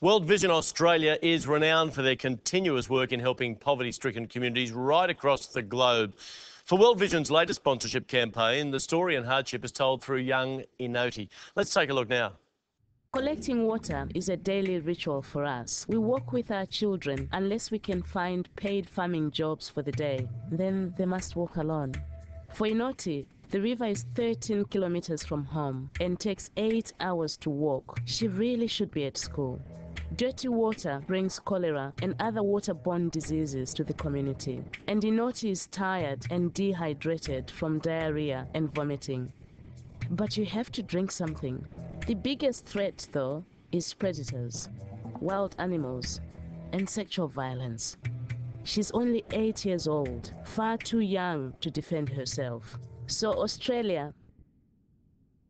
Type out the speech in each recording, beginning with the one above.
World Vision Australia is renowned for their continuous work in helping poverty-stricken communities right across the globe. For World Vision's latest sponsorship campaign, the story and hardship is told through young Inoti. Let's take a look now. Collecting water is a daily ritual for us. We walk with our children unless we can find paid farming jobs for the day. Then they must walk alone. For Inoti, the river is 13 kilometers from home and takes 8 hours to walk. She really should be at school. Dirty water brings cholera and other waterborne diseases to the community. And Inoti is tired and dehydrated from diarrhea and vomiting. But you have to drink something. The biggest threat, though, is predators, wild animals, and sexual violence. She's only 8 years old, far too young to defend herself. So Australia,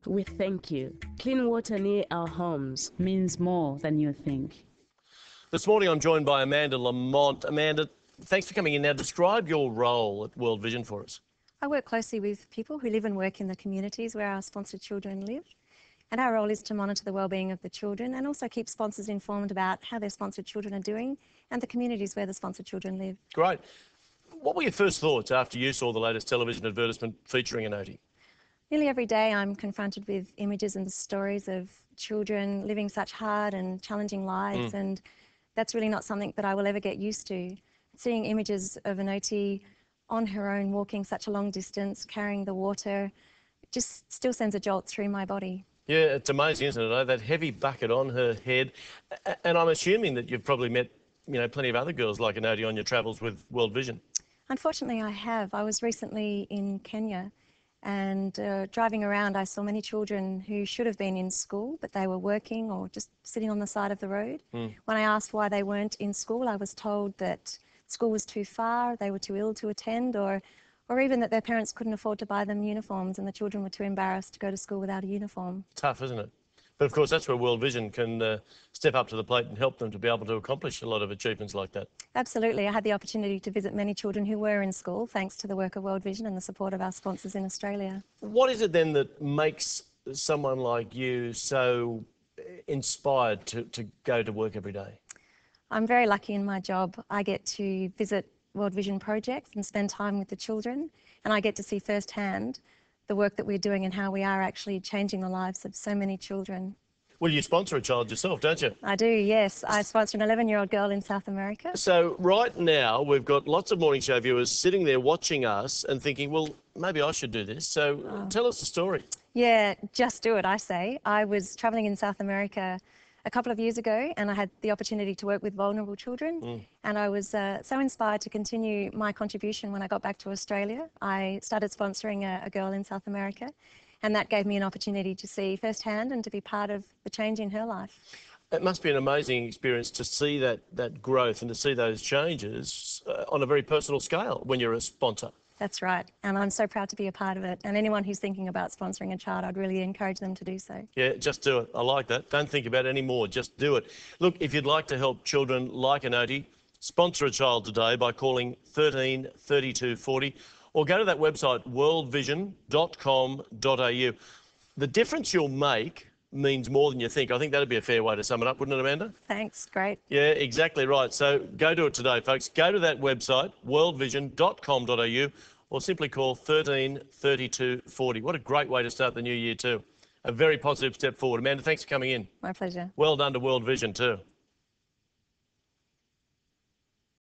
we thank you. Clean water near our homes means more than you think. This morning I'm joined by Amanda Lamont. Amanda, thanks for coming in. Now describe your role at World Vision for us. I work closely with people who live and work in the communities where our sponsored children live. And our role is to monitor the wellbeing of the children and also keep sponsors informed about how their sponsored children are doing and the communities where the sponsored children live. Great. What were your first thoughts after you saw the latest television advertisement featuring Inoti? Nearly every day I'm confronted with images and stories of children living such hard and challenging lives, and that's really not something that I will ever get used to. Seeing images of Inoti on her own, walking such a long distance, carrying the water, just still sends a jolt through my body. Yeah, it's amazing, isn't it? That heavy bucket on her head. And I'm assuming that you've probably met, plenty of other girls like Inoti on your travels with World Vision. Unfortunately, I have. I was recently in Kenya and driving around, I saw many children who should have been in school, but they were working or just sitting on the side of the road. When I asked why they weren't in school, I was told that school was too far, they were too ill to attend, or even that their parents couldn't afford to buy them uniforms and the children were too embarrassed to go to school without a uniform. Tough, isn't it? But of course, that's where World Vision can step up to the plate and help them to be able to accomplish a lot of achievements like that. Absolutely. I had the opportunity to visit many children who were in school, thanks to the work of World Vision and the support of our sponsors in Australia. What is it then that makes someone like you so inspired to go to work every day? I'm very lucky in my job. I get to visit World Vision projects and spend time with the children, and I get to see firsthand the work that we're doing and how we are actually changing the lives of so many children. Well, you sponsor a child yourself, don't you? I do, yes. I sponsor an 11-year-old girl in South America. So right now we've got lots of morning show viewers sitting there watching us and thinking, well, maybe I should do this. So tell us the story. Yeah, just do it, I say. I was travelling in South America a couple of years ago and I had the opportunity to work with vulnerable children, and I was so inspired to continue my contribution when I got back to Australia. I started sponsoring a girl in South America, and that gave me an opportunity to see firsthand and to be part of the change in her life. It must be an amazing experience to see that growth and to see those changes on a very personal scale when you're a sponsor. That's right, and I'm so proud to be a part of it. And anyone who's thinking about sponsoring a child, I'd really encourage them to do so. Yeah, just do it. I like that. Don't think about it anymore, just do it. Look, if you'd like to help children like Inoti, sponsor a child today by calling 13 32 40 or go to that website worldvision.com.au. The difference you'll make means more than you think. I think that'd be a fair way to sum it up, wouldn't it, Amanda? Thanks, great. Yeah, exactly right. So go do it today, folks. Go to that website, worldvision.com.au, or simply call 13 32 40. What a great way to start the new year too. A very positive step forward. Amanda, thanks for coming in. My pleasure. Well done to World Vision too.